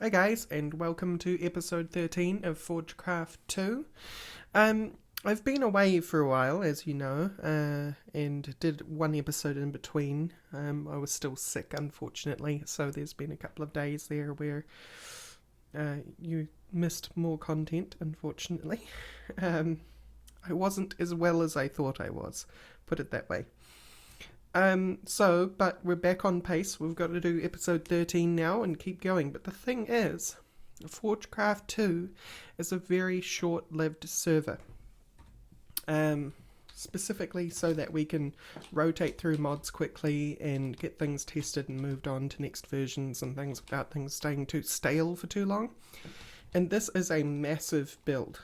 Hey guys, and welcome to episode 13 of Forgecraft 2. I've been away for a while, as you know, and did one episode in between. I was still sick, unfortunately, so there's been a couple of days there where you missed more content, unfortunately. I wasn't as well as I thought I was, put it that way. But we're back on pace. We've got to do episode 13 now and keep going. But the thing is, Forgecraft 2 is a very short-lived server. Specifically so that we can rotate through mods quickly and get things tested and moved on to next versions and things without things staying too stale for too long. And this is a massive build.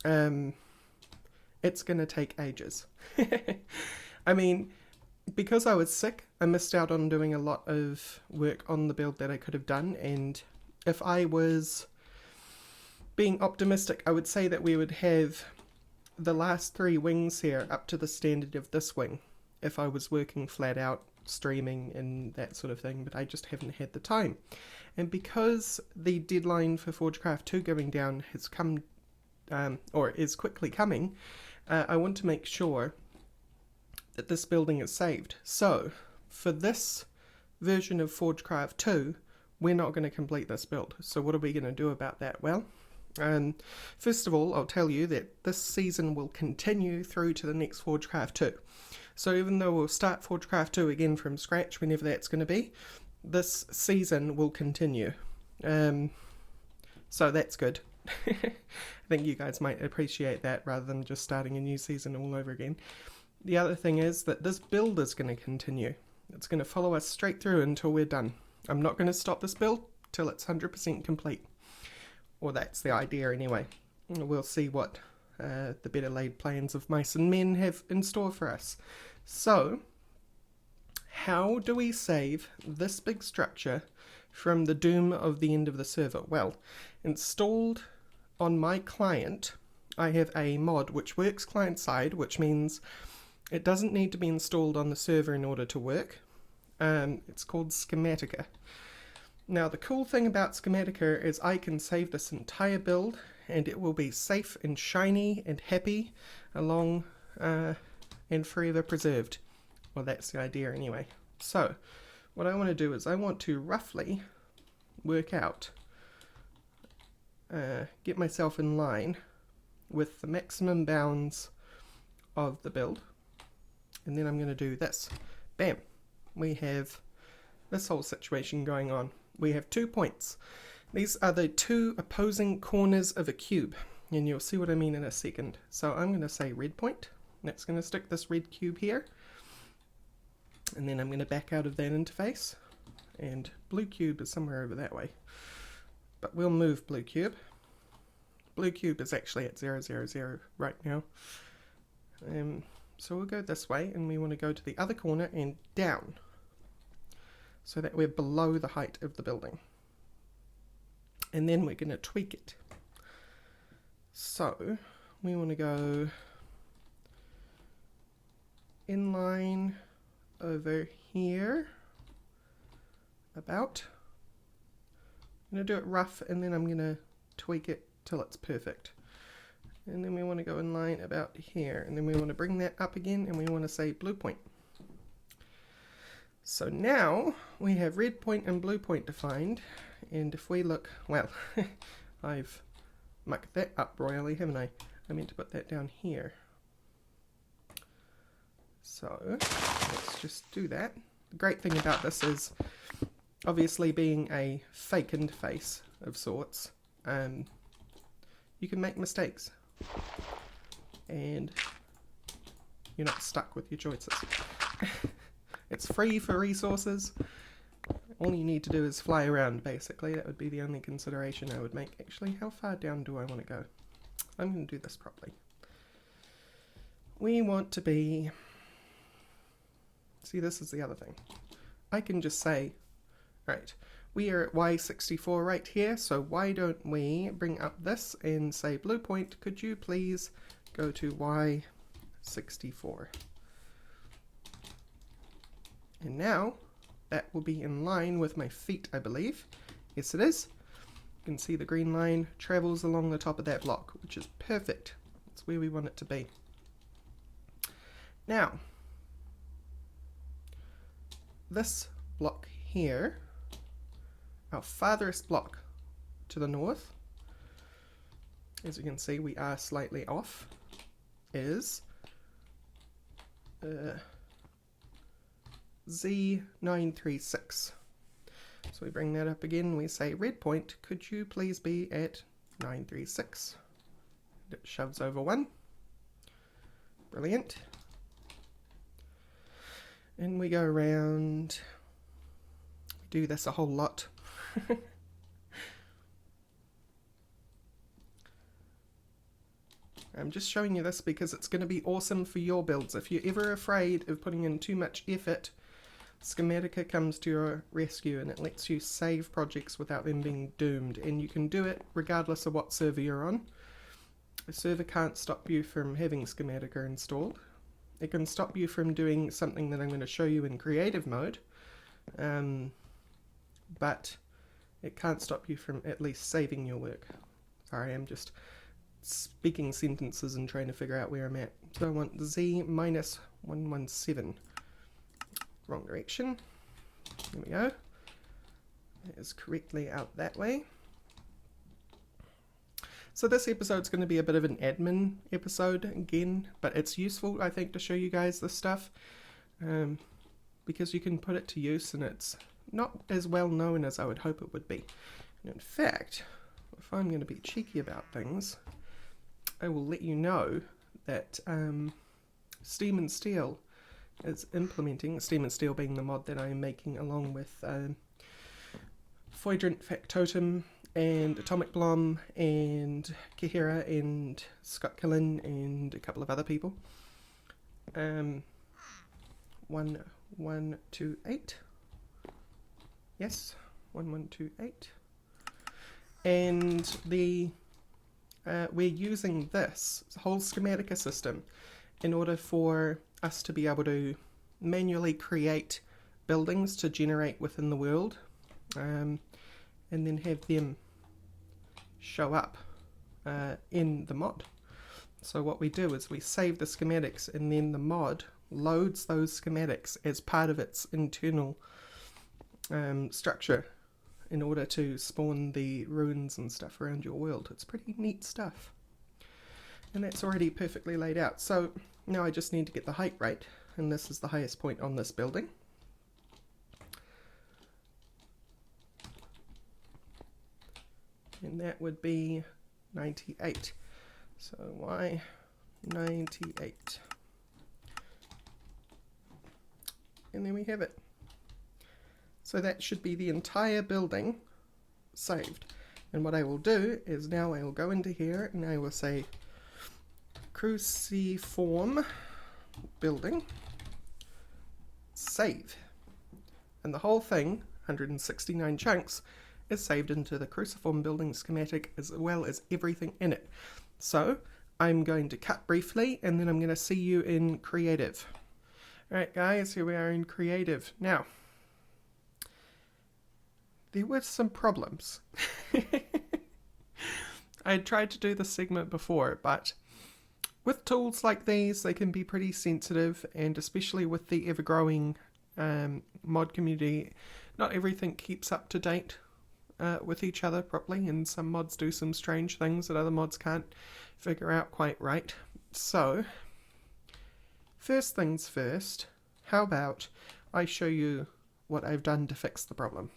It's going to take ages. I mean, because I was sick, I missed out on doing a lot of work on the build that I could have done, and if I was being optimistic, I would say that we would have the last 3 wings here up to the standard of this wing if I was working flat out, streaming and that sort of thing, but I just haven't had the time. And because the deadline for Forgecraft 2 going down has come, or is quickly coming, I want to make sure that this building is saved. So, for this version of Forgecraft 2, we're not going to complete this build. So what are we going to do about that? Well, first of all, I'll tell you that this season will continue through to the next Forgecraft 2. So even though we'll start Forgecraft 2 again from scratch, whenever that's going to be, this season will continue. So that's good. I think you guys might appreciate that rather than just starting a new season all over again. The other thing is that this build is going to continue. It's going to follow us straight through until we're done. I'm not going to stop this build till it's 100% complete. Or that's the idea anyway. We'll see what the better laid plans of mice and men have in store for us. So, how do we save this big structure from the doom of the end of the server? Well, installed on my client, I have a mod which works client-side, which means it doesn't need to be installed on the server in order to work. It's called Schematica. Now, the cool thing about Schematica is I can save this entire build and it will be safe and shiny and happy along and forever preserved. Well, that's the idea anyway. So, what I want to do is I want to roughly work out, get myself in line with the maximum bounds of the build. And then I'm going to do this. Bam! We have this whole situation going on. We have 2 points. These are the 2 opposing corners of a cube. And you'll see what I mean in a second. So I'm going to say red point. That's going to stick this red cube here. And then I'm going to back out of that interface. And blue cube is somewhere over that way. But we'll move blue cube. Blue cube is actually at 0, 0, 0 right now. So we'll go this way, and we want to go to the other corner and down, so that we're below the height of the building. And then we're going to tweak it. So we want to go inline over here, about. I'm going to do it rough, and then I'm going to tweak it till it's perfect. And then we want to go in line about here, and then we want to bring that up again, and we want to say blue point. So now we have red point and blue point defined, and if we look, well, I've mucked that up royally, haven't I? I meant to put that down here. So let's just do that. The great thing about this is, obviously being a fake interface of sorts, you can make mistakes. And you're not stuck with your choices. It's free for resources. All you need to do is fly around, basically. That would be the only consideration I would make. Actually, how far down do I want to go? I'm going to do this properly. We want to be... See, this is the other thing. I can just say, right, we are at Y64 right here, so why don't we bring up this and say, blue point, could you please go to Y64? And now, that will be in line with my feet, I believe. Yes, it is. You can see the green line travels along the top of that block, which is perfect. It's where we want it to be. Now, this block here, our farthest block to the north, as you can see we are slightly off, is Z936. So we bring that up again, we say red point, could you please be at 936? It shoves over 1. Brilliant. And we go around, we do this a whole lot. I'm just showing you this because it's going to be awesome for your builds. If you're ever afraid of putting in too much effort, Schematica comes to your rescue and it lets you save projects without them being doomed. And you can do it regardless of what server you're on. The server can't stop you from having Schematica installed. It can stop you from doing something that I'm going to show you in creative mode, but it can't stop you from at least saving your work. Sorry, I'm just speaking sentences and trying to figure out where I'm at. So I want Z minus 117. Wrong direction. There we go. That is correctly out that way. So this episode's going to be a bit of an admin episode again, but it's useful, I think, to show you guys this stuff because you can put it to use and it's not as well known as I would hope it would be. And in fact, if I'm going to be cheeky about things, I will let you know that Steam and Steel is implementing, Steam and Steel being the mod that I am making along with Foidrant Factotum and Atomicblom and Kihira and Scott Killen and a couple of other people. 1128. Yes, 1128. And the we're using this whole Schematica system in order for us to be able to manually create buildings to generate within the world. And then have them show up in the mod. So what we do is we save the schematics and then the mod loads those schematics as part of its internal structure in order to spawn the ruins and stuff around your world. It's pretty neat stuff. And that's already perfectly laid out. So now I just need to get the height right, and this is the highest point on this building. And that would be 98. So why 98? And then we have it. So that should be the entire building saved. And what I will do is now I will go into here and I will say cruciform building save. And the whole thing, 169 chunks, is saved into the cruciform building schematic as well as everything in it. So I'm going to cut briefly and then I'm going to see you in creative. Alright guys, here we are in creative. Now, there were some problems. I had tried to do this segment before, but with tools like these, they can be pretty sensitive, and especially with the ever-growing mod community, not everything keeps up to date with each other properly, and some mods do some strange things that other mods can't figure out quite right. So, first things first, how about I show you what I've done to fix the problem.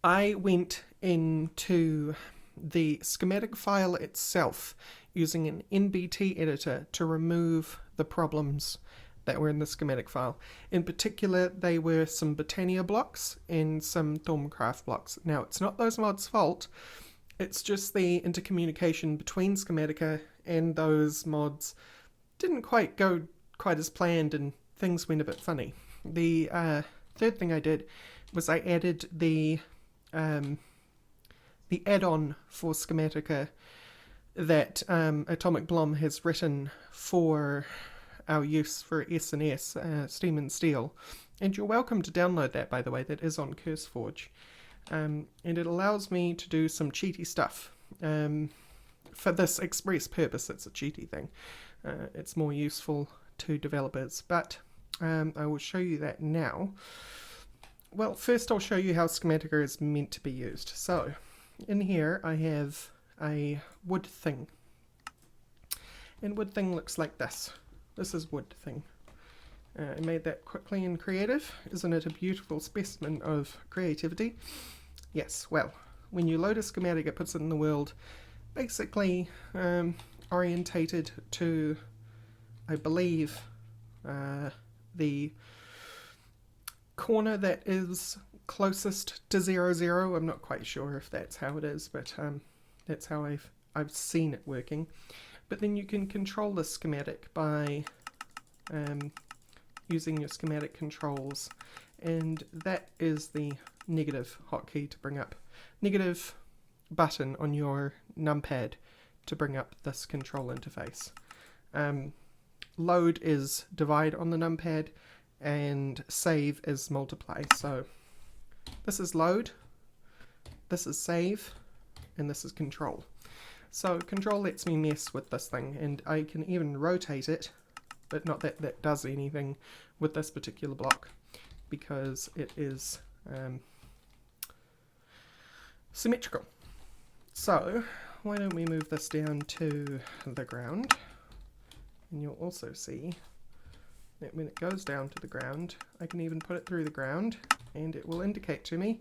I went into the schematic file itself using an NBT editor to remove the problems that were in the schematic file. In particular, they were some Botania blocks and some Thermocraft blocks. Now, it's not those mods' fault, it's just the intercommunication between Schematica and those mods didn't quite go quite as planned and things went a bit funny. The third thing I did was I added the add-on for Schematica that Atomicblom has written for our use for S&S, Steam and Steel. And you're welcome to download that, by the way. That is on CurseForge. and it allows me to do some cheaty stuff. For this express purpose, it's a cheaty thing. It's more useful to developers, but I will show you that now. Well, first I'll show you how Schematica is meant to be used. So, in here I have a wood thing. And wood thing looks like this. This is wood thing. I made that quickly and creative. Isn't it a beautiful specimen of creativity? Yes, well, when you load a schematic, it puts it in the world basically orientated to, I believe, the corner that is closest to 0, 0. I'm not quite sure if that's how it is, but that's how I've seen it working. But then you can control the schematic by using your schematic controls, and that is the negative hotkey to bring up. Negative button on your numpad to bring up this control interface. Load is divide on the numpad, and save is multiply. So this is load, this is save, and this is control. So control lets me mess with this thing, and I can even rotate it, but not that that does anything with this particular block, because it is symmetrical. So why don't we move this down to the ground, and you'll also see that when it goes down to the ground, I can even put it through the ground, and it will indicate to me,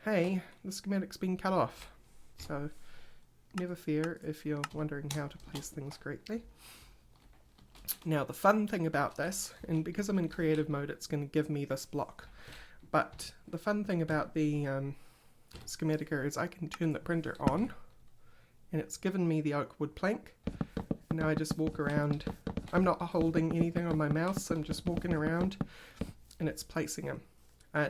hey, the schematic's been cut off. So never fear if you're wondering how to place things correctly. Now the fun thing about this, and because I'm in creative mode, it's going to give me this block, but the fun thing about the Schematica is I can turn the printer on, and it's given me the oak wood plank, and now I just walk around. I'm not holding anything on my mouse, I'm just walking around, and it's placing them.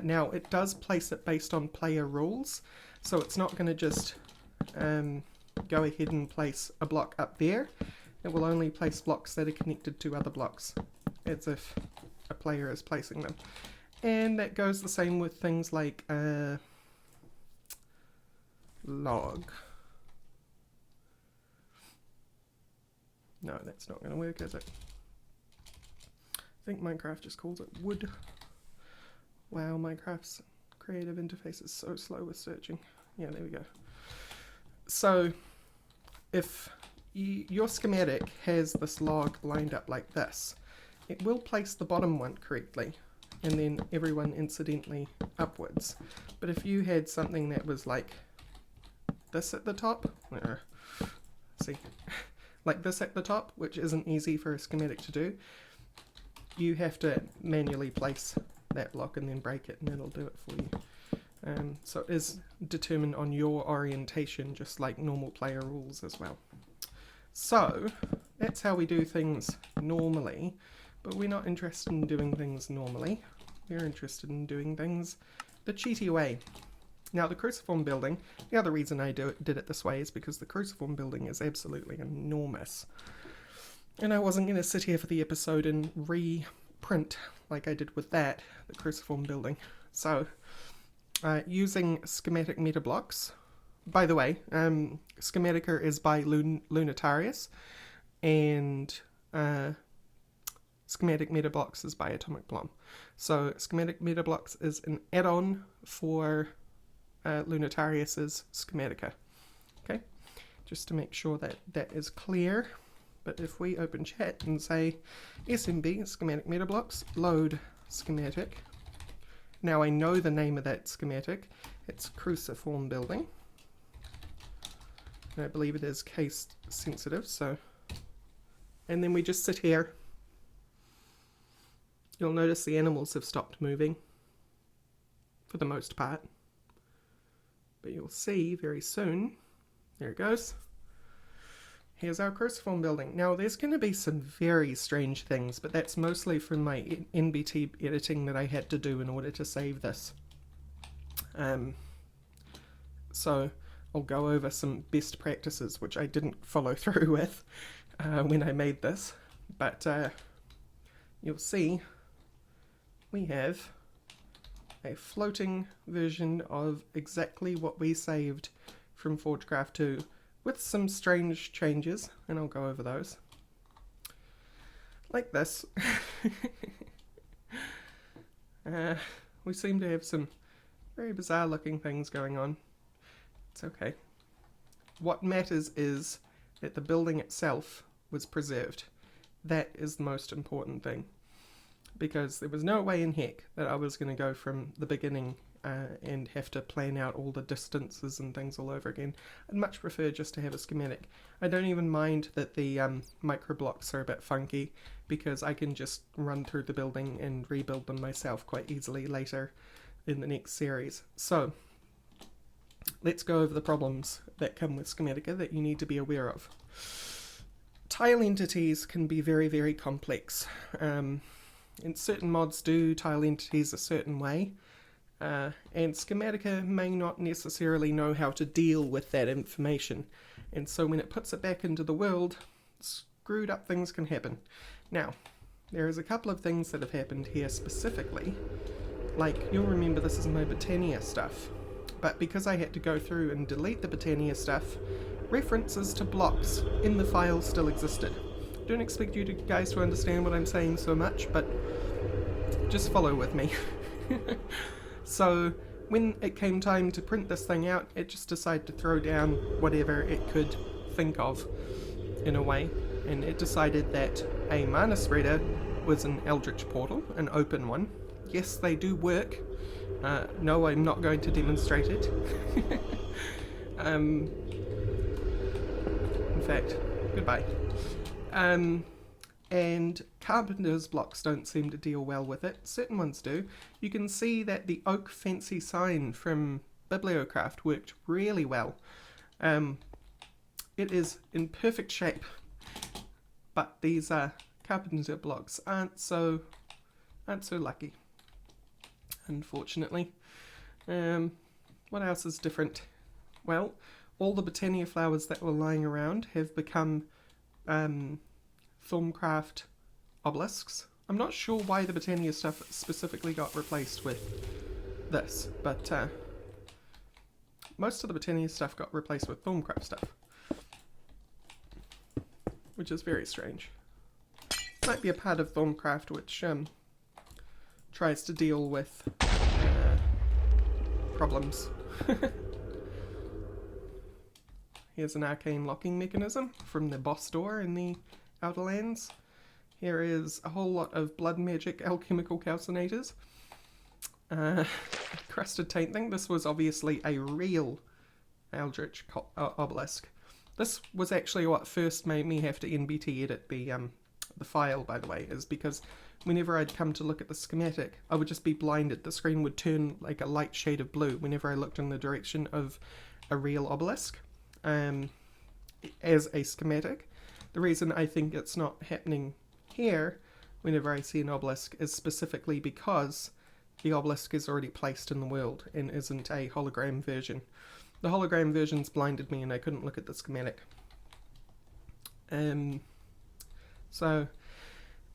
Now it does place it based on player rules, so it's not going to just go ahead and place a block up there. It will only place blocks that are connected to other blocks, as if a player is placing them. And that goes the same with things like log. No, that's not going to work, is it? I think Minecraft just calls it wood. Wow, Minecraft's creative interface is so slow with searching. Yeah, there we go. So, if your schematic has this log lined up like this, it will place the bottom one correctly, and then everyone incidentally upwards. But if you had something that was like this at the top, see, like this at the top, which isn't easy for a schematic to do, you have to manually place that block and then break it, and it'll do it for you. So it is determined on your orientation, just like normal player rules as well. So that's how we do things normally, but we're not interested in doing things normally. We're interested in doing things the cheaty way. Now the cruciform building, the other reason I did it this way is because the cruciform building is absolutely enormous. And I wasn't going to sit here for the episode and reprint like I did with that, the cruciform building. So using schematic meta blocks. By the way, Schematica is by Lunatrius, and Schematic Meta Blocks is by Atomicblom. So Schematic Meta Blocks is an add-on for Lunatrius's Schematica. Okay, just to make sure that that is clear. But if we open chat and say SMB, Schematic Meta Blocks, load schematic. Now I know the name of that schematic. It's cruciform building. I believe it is case sensitive, so, and then we just sit here. You'll notice the animals have stopped moving for the most part, but you'll see very soon, there it goes, here's our cruciform building. Now there's going to be some very strange things, but that's mostly from my NBT editing that I had to do in order to save this. So I'll go over some best practices, which I didn't follow through with when I made this, but you'll see we have a floating version of exactly what we saved from Forgecraft 2 with some strange changes, and I'll go over those. Like this. We seem to have some very bizarre looking things going on. It's okay. What matters is that the building itself was preserved. That is the most important thing. Because there was no way in heck that I was going to go from the beginning and have to plan out all the distances and things all over again. I'd much prefer just to have a schematic. I don't even mind that the micro blocks are a bit funky, because I can just run through the building and rebuild them myself quite easily later in the next series. So let's go over the problems that come with Schematica that you need to be aware of. Tile entities can be very, very complex. And certain mods do tile entities a certain way, and Schematica may not necessarily know how to deal with that information, and so when it puts it back into the world, screwed up things can happen. Now, there is a couple of things that have happened here specifically, like you'll remember this is my Botania stuff, but because I had to go through and delete the Botania stuff, references to blocks in the file still existed. Don't expect you guys to understand what I'm saying so much, but just follow with me. So when it came time to print this thing out, it just decided to throw down whatever it could think of in a way, and it decided that a mana spreader was an Eldritch portal, an open one. Yes, they do work. No, I'm not going to demonstrate it. In fact, goodbye. And carpenter's blocks don't seem to deal well with it. Certain ones do. You can see that the oak fancy sign from Bibliocraft worked really well. It is in perfect shape, but these carpenter blocks aren't so lucky, unfortunately. What else is different? Well, all the Botania flowers that were lying around have become Forgecraft obelisks. I'm not sure why the Botania stuff specifically got replaced with this, but most of the Botania stuff got replaced with Forgecraft stuff, which is very strange. Might be a part of Forgecraft which tries to deal with problems. Here's an arcane locking mechanism from the boss door in the Outer Lands. Here is a whole lot of blood magic alchemical calcinators. Crusted taint thing. This was obviously a real Eldritch obelisk. This was actually what first made me have to NBT edit the file, by the way, is because whenever I'd come to look at the schematic, I would just be blinded. The screen would turn like a light shade of blue whenever I looked in the direction of a real obelisk as a schematic. The reason I think it's not happening here whenever I see an obelisk is specifically because the obelisk is already placed in the world and isn't a hologram version. The hologram versions blinded me and I couldn't look at the schematic. And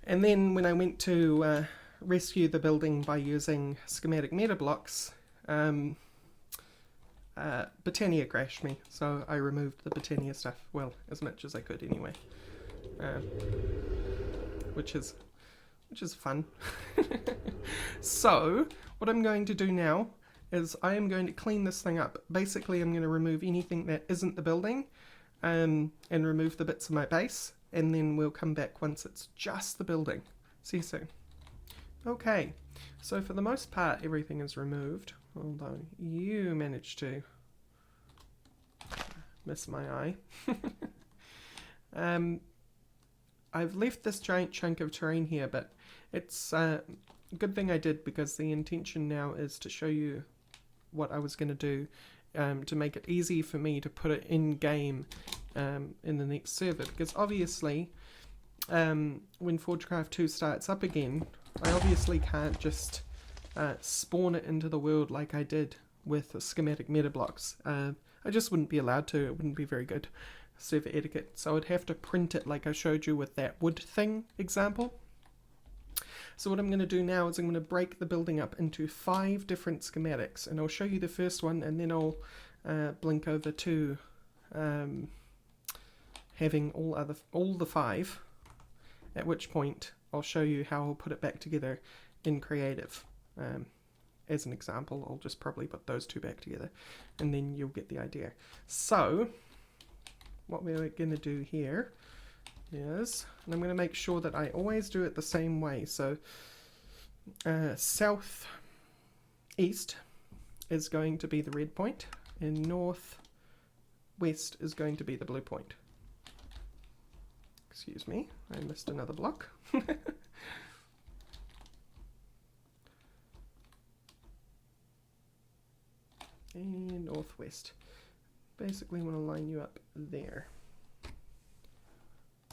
then when I went to rescue the building by using schematic meta blocks, Botania crashed me, so I removed the Botania stuff, well, as much as I could anyway, which is fun. So what I'm going to do now is I am going to clean this thing up. Basically I'm going to remove anything that isn't the building, and remove the bits of my base, and then we'll come back once it's just the building. See you soon. Okay, so for the most part everything is removed, although you managed to miss my eye. I've left this giant chunk of terrain here, but it's a good thing I did, because the intention now is to show you what I was going to do to make it easy for me to put it in game in the next server, because obviously when Forgecraft 2 starts up again, I obviously can't just spawn it into the world like I did with the schematic meta blocks. I just wouldn't be allowed to. It wouldn't be very good server etiquette, so I'd have to print it like I showed you with that wood thing example. So what I'm going to do now is I'm going to break the building up into 5 different schematics, and I'll show you the first one, and then I'll blink over to having all the 5, at which point I'll show you how I'll put it back together in Creative. As an example, I'll just probably put those 2 back together, and then you'll get the idea. So what we're going to do here is, and I'm going to make sure that I always do it the same way, so south east is going to be the red point, and north west is going to be the blue point. Excuse me, I missed another block. And northwest. Basically want to line you up there.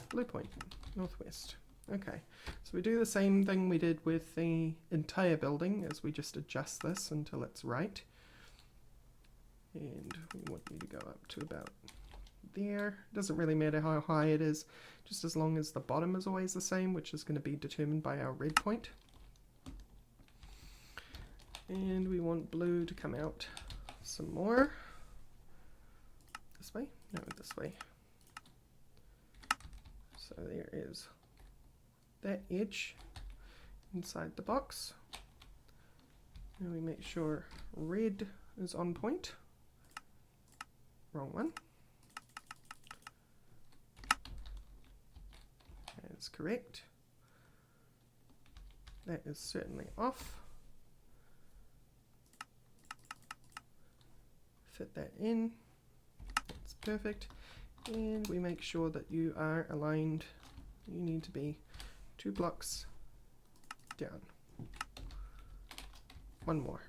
Blue point, northwest. Okay, so we do the same thing we did with the entire building, as we just adjust this until it's right. And we want you to go up to about there. Doesn't really matter how high it is, just as long as the bottom is always the same, which is going to be determined by our red point. And we want blue to come out some more. This way? No, this way. So there is that edge inside the box. And we make sure red is on point. Wrong one. That's correct. That is certainly off. Fit that in. That's perfect. And we make sure that you are aligned. You need to be 2 blocks down. One more.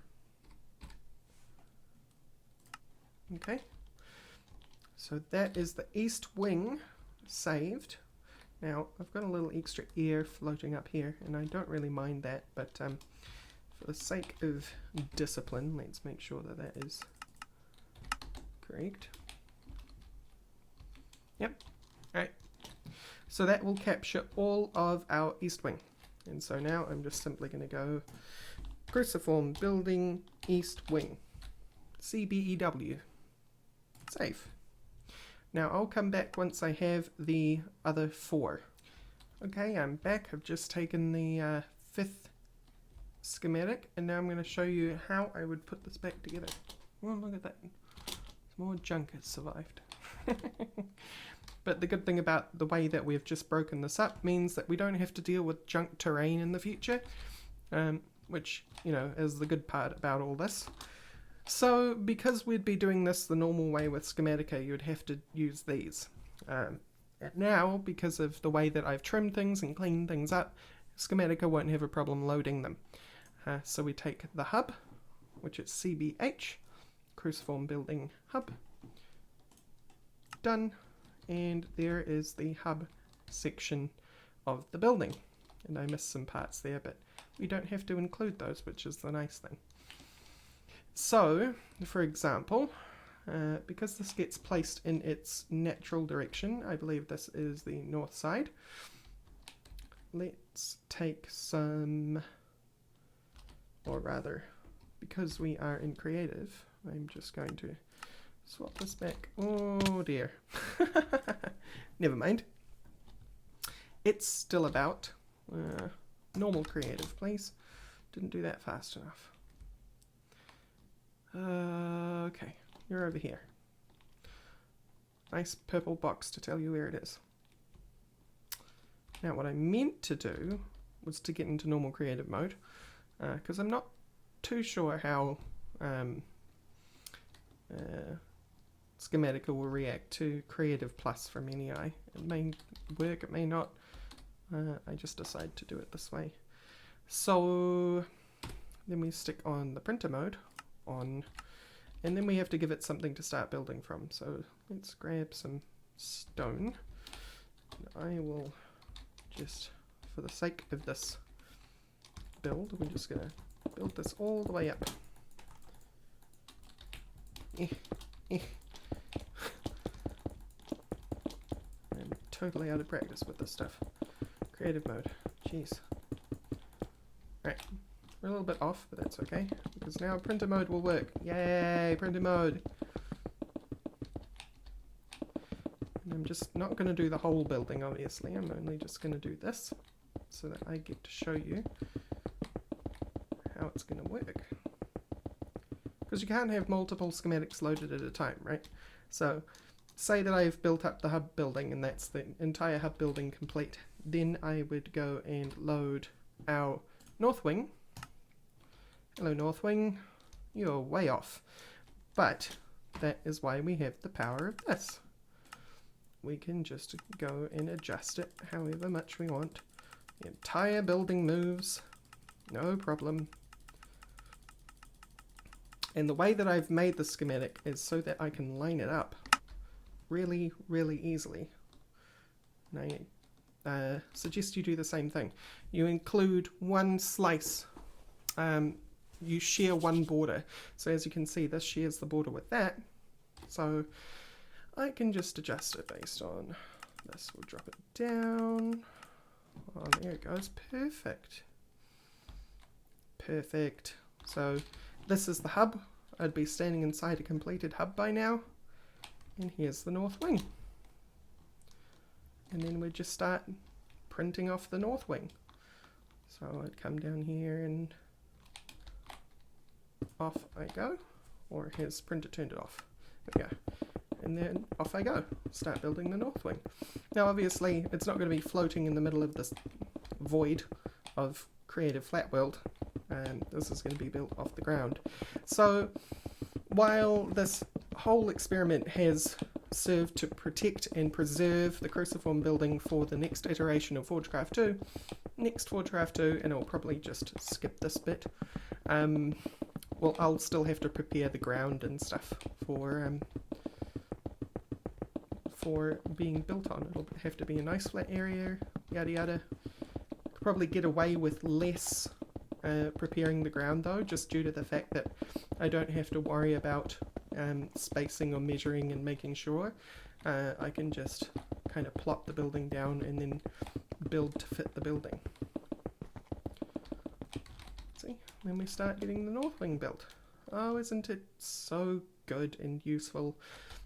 Okay. So that is the east wing saved. Now I've got a little extra air floating up here, and I don't really mind that, but for the sake of discipline, let's make sure that that is correct. Yep. Alright. So that will capture all of our east wing. And so now I'm just simply going to go cruciform building east wing. CBEW. Save. Now I'll come back once I have the other 4. Okay, I'm back. I've just taken the 5th schematic, and now I'm going to show you how I would put this back together. Oh, look at that. More junk has survived. But the good thing about the way that we've just broken this up means that we don't have to deal with junk terrain in the future, which, you know, is the good part about all this. So because we'd be doing this the normal way with Schematica, you'd have to use these. Now, because of the way that I've trimmed things and cleaned things up, Schematica won't have a problem loading them. So we take the hub, which is CBH, cruciform building hub. Done. And there is the hub section of the building. And I missed some parts there, but we don't have to include those, which is the nice thing. So, for example, because this gets placed in its natural direction, I believe this is the north side, let's take some, or rather, because we are in Creative, I'm just going to swap this back. Oh dear. Never mind. It's still about. Normal Creative, please. Didn't do that fast enough. Okay, you're over here. Nice purple box to tell you where it is. Now what I meant to do was to get into normal Creative mode, because I'm not too sure how Schematica will react to Creative Plus from NEI. It may work, it may not. I just decided to do it this way. So then we stick on the printer mode on, and then we have to give it something to start building from. So let's grab some stone. I will just, for the sake of this build, we're just gonna build this all the way up. I'm totally out of practice with this stuff. Creative mode. Jeez. We're a little bit off, but that's okay, because now printer mode will work. Yay, printer mode! And I'm just not going to do the whole building, obviously. I'm only just going to do this, so that I get to show you how it's going to work. Because you can't have multiple schematics loaded at a time, right? So, say that I've built up the hub building, and that's the entire hub building complete. Then I would go and load our north wing. Hello North Wing, you're way off. But that is why we have the power of this. We can just go and adjust it however much we want. The entire building moves, no problem. And the way that I've made the schematic is so that I can line it up really, really easily. And I suggest you do the same thing. You include one slice. You share one border. So as you can see, this shares the border with that. So I can just adjust it based on this. We'll drop it down. Oh, there it goes. Perfect. Perfect. So this is the hub. I'd be standing inside a completed hub by now. And here's the north wing. And then we'd just start printing off the north wing. So I'd come down here and off I go, or his printer turned it off. There we go. And then off I go. Start building the north wing. Now obviously it's not going to be floating in the middle of this void of creative flat world. This is going to be built off the ground. So while this whole experiment has served to protect and preserve the cruciform building for the next iteration of Forgecraft 2, next Forgecraft 2, and I'll probably just skip this bit, well, I'll still have to prepare the ground and stuff for being built on. It'll have to be a nice flat area, yada yada. Could probably get away with less preparing the ground though, just due to the fact that I don't have to worry about spacing or measuring and making sure. I can just kind of plop the building down and then build to fit the building. See, when we start getting the north wing built. Oh, isn't it so good and useful?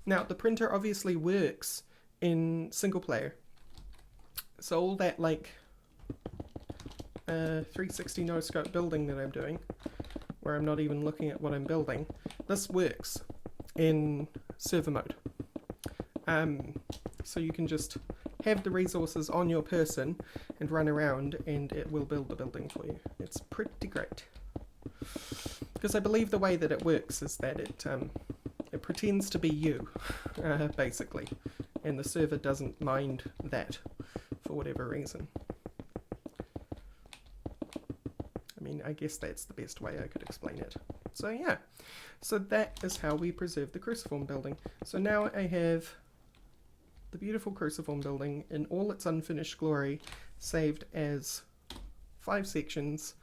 Now, the printer obviously works in single player. So all that like 360 no scope building that I'm doing, where I'm not even looking at what I'm building, this works in server mode. So you can just have the resources on your person and run around and it will build the building for you. It's pretty great. Because I believe the way that it works is that it pretends to be you, basically, and the server doesn't mind that for whatever reason. I mean, I guess that's the best way I could explain it. So yeah, so that is how we preserve the cruciform building. So now I have the beautiful cruciform building in all its unfinished glory, saved as 5 sections: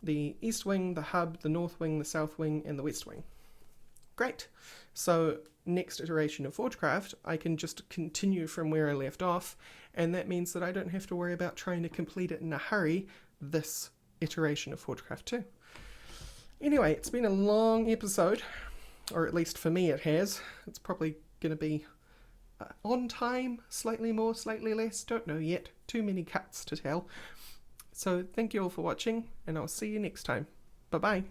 the east wing, the hub, the north wing, the south wing, and the west wing. Great. So next iteration of Forgecraft, I can just continue from where I left off, and that means that I don't have to worry about trying to complete it in a hurry this iteration of Forgecraft 2. Anyway, it's been a long episode, or at least for me it has. It's probably going to be on time, slightly more, slightly less, don't know yet. Too many cuts to tell. So thank you all for watching, and I'll see you next time. Bye bye.